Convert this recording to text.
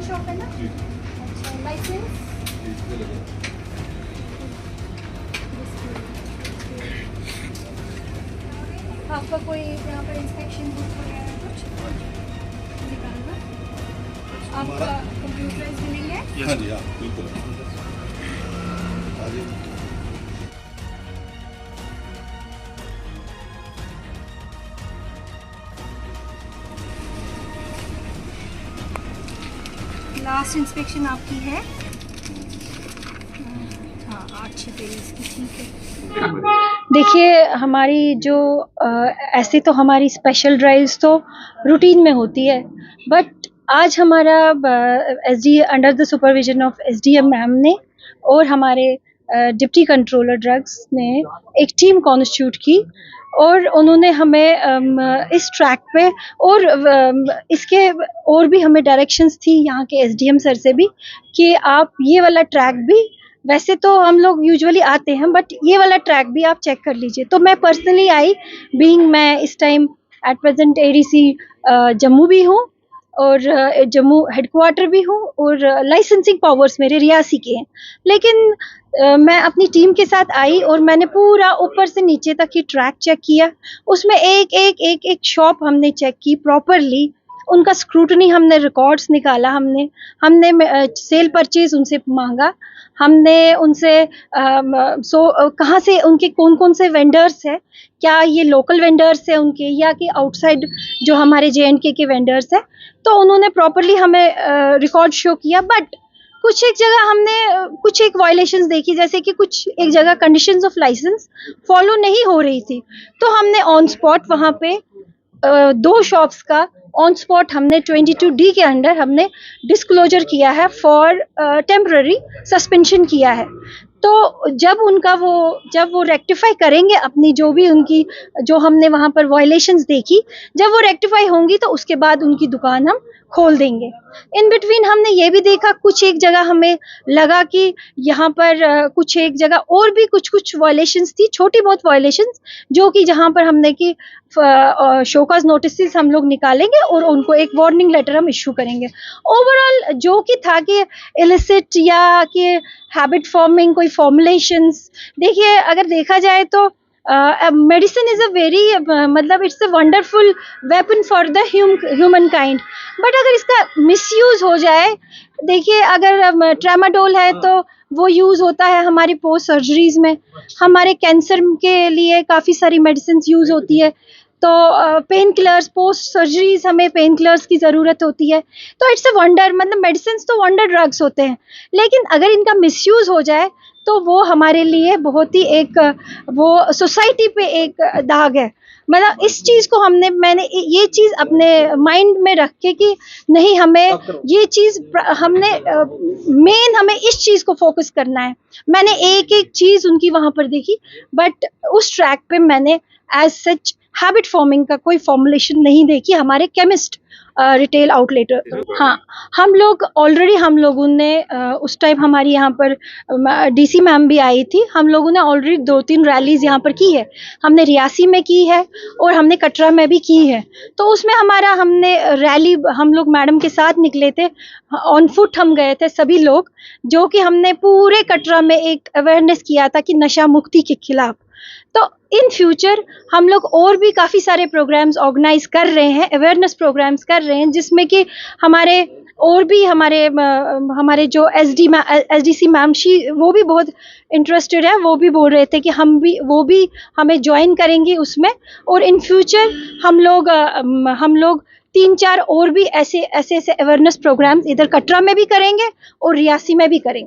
Shop है ना? अच्छा, लाइसेंस? आपका कोई यहाँ पर इंस्पेक्शन बुक वगैरह कुछ निकालना? आपका कंप्यूटराइज बिलिंग है? हाँ जी, हाँ बिल्कुल। लास्ट इंस्पेक्शन आपकी है? हाँ, 8/23 की, ठीक है। देखिए, हमारी जो ऐसे तो हमारी स्पेशल ड्राइव्स तो रूटीन में होती है, बट आज हमारा SD under the supervision of SDM ma'am ने और हमारे डिप्टी कंट्रोलर ड्रग्स ने एक टीम कॉन्स्टिट्यूट की और उन्होंने हमें इस ट्रैक पे और इसके और भी हमें डायरेक्शंस थी यहाँ के एसडीएम सर से भी कि आप ये वाला ट्रैक भी, वैसे तो हम लोग यूजुअली आते हैं बट ये वाला ट्रैक भी आप चेक कर लीजिए। तो मैं पर्सनली आई, बीइंग मैं इस time at present ADC Jammu भी हूँ और जम्मू हेडक्वार्टर भी हूँ और लाइसेंसिंग पावर्स मेरे रियासी के हैं, लेकिन मैं अपनी टीम के साथ आई और मैंने पूरा ऊपर से नीचे तक ही ट्रैक चेक किया। उसमें एक शॉप हमने चेक की प्रॉपरली, उनका स्क्रूटनी, हमने रिकॉर्ड्स निकाला, हमने सेल परचेज उनसे मांगा, हमने उनसे कहाँ से उनके कौन से वेंडर्स है, क्या ये लोकल वेंडर्स है उनके या कि आउटसाइड जो हमारे जेएंडके के वेंडर्स है। तो उन्होंने प्रॉपरली हमें रिकॉर्ड शो किया, बट कुछ एक जगह हमने कुछ एक वायलेशंस देखी, जैसे कि कुछ एक जगह कंडीशंस ऑफ लाइसेंस फॉलो नहीं हो रही थी। तो हमने ऑन स्पॉट वहाँ पे 2 शॉप्स का ऑन स्पॉट हमने 22D के अंडर हमने डिस्क्लोजर किया है फॉर टेम्पररी सस्पेंशन किया है। तो जब वो रेक्टिफाई करेंगे अपनी जो भी उनकी जो हमने वहाँ पर वायलेशंस देखी, जब वो रेक्टिफाई होंगी तो उसके बाद उनकी दुकान हम खोल देंगे। इन बिटवीन हमने ये भी देखा, कुछ एक जगह हमें लगा कि यहाँ पर कुछ एक जगह और भी कुछ वायलेशंस थी, छोटी बहुत वायलेशंस, जो कि जहाँ पर हमने कि शोकॉज नोटिस हम लोग निकालेंगे और उनको एक वार्निंग लेटर हम इशू करेंगे। ओवरऑल जो कि था कि इलिसिट या कि हैबिट फॉर्मिंग कोई फॉर्मुलेशंस, देखिए अगर देखा जाए तो मेडिसिन इज अ वेरी मतलब it's a wonderful weapon for the human kind, but अगर इसका मिसयूज हो जाए, देखिए अगर ट्रामाडोल है तो वो यूज़ होता है हमारी पोस्ट सर्जरीज में, हमारे कैंसर के लिए काफ़ी सारी मेडिसिन यूज़ होती है, तो पेन किलर्स, पोस्ट सर्जरीज हमें पेन किलर्स की ज़रूरत होती है। तो इट्स अ वंडर, मतलब मेडिसिन तो वंडर ड्रग्स होते हैं, लेकिन अगर इनका मिसयूज़ हो जाए तो वो हमारे लिए बहुत ही एक वो सोसाइटी पे एक दाग है। मतलब इस चीज़ को मैंने ये चीज़ अपने माइंड में रख के कि नहीं, हमें ये चीज़ हमें इस चीज़ को फोकस करना है। मैंने एक चीज़ उनकी वहाँ पर देखी, बट उस ट्रैक पे मैंने एज सच हैबिट फॉर्मिंग का कोई फॉर्मुलेशन नहीं देखी। हमारे केमिस्ट रिटेल आउटलेटर, हाँ, हम लोगों ने उस टाइम हमारी यहाँ पर डीसी मैम भी आई थी, हम लोगों ने ऑलरेडी 2-3 रैलीज यहाँ पर की है, हमने रियासी में की है और हमने कटरा में भी की है। तो उसमें हमने रैली, हम लोग मैडम के साथ निकले थे, ऑन फुट हम गए थे सभी लोग, जो कि हमने पूरे कटरा में एक अवेयरनेस किया था कि नशा मुक्ति के खिलाफ। तो इन फ्यूचर हम लोग और भी काफ़ी सारे प्रोग्राम्स ऑर्गेनाइज कर रहे हैं, अवेयरनेस प्रोग्राम्स कर रहे हैं, जिसमें कि हमारे जो एसडीसी मैम वो भी बहुत इंटरेस्टेड है, वो भी बोल रहे थे कि वो भी हमें ज्वाइन करेंगे उसमें, और इन फ्यूचर हम लोग 3-4 और भी ऐसे अवेयरनेस प्रोग्राम्स इधर कटरा में भी करेंगे और रियासी में भी करेंगे।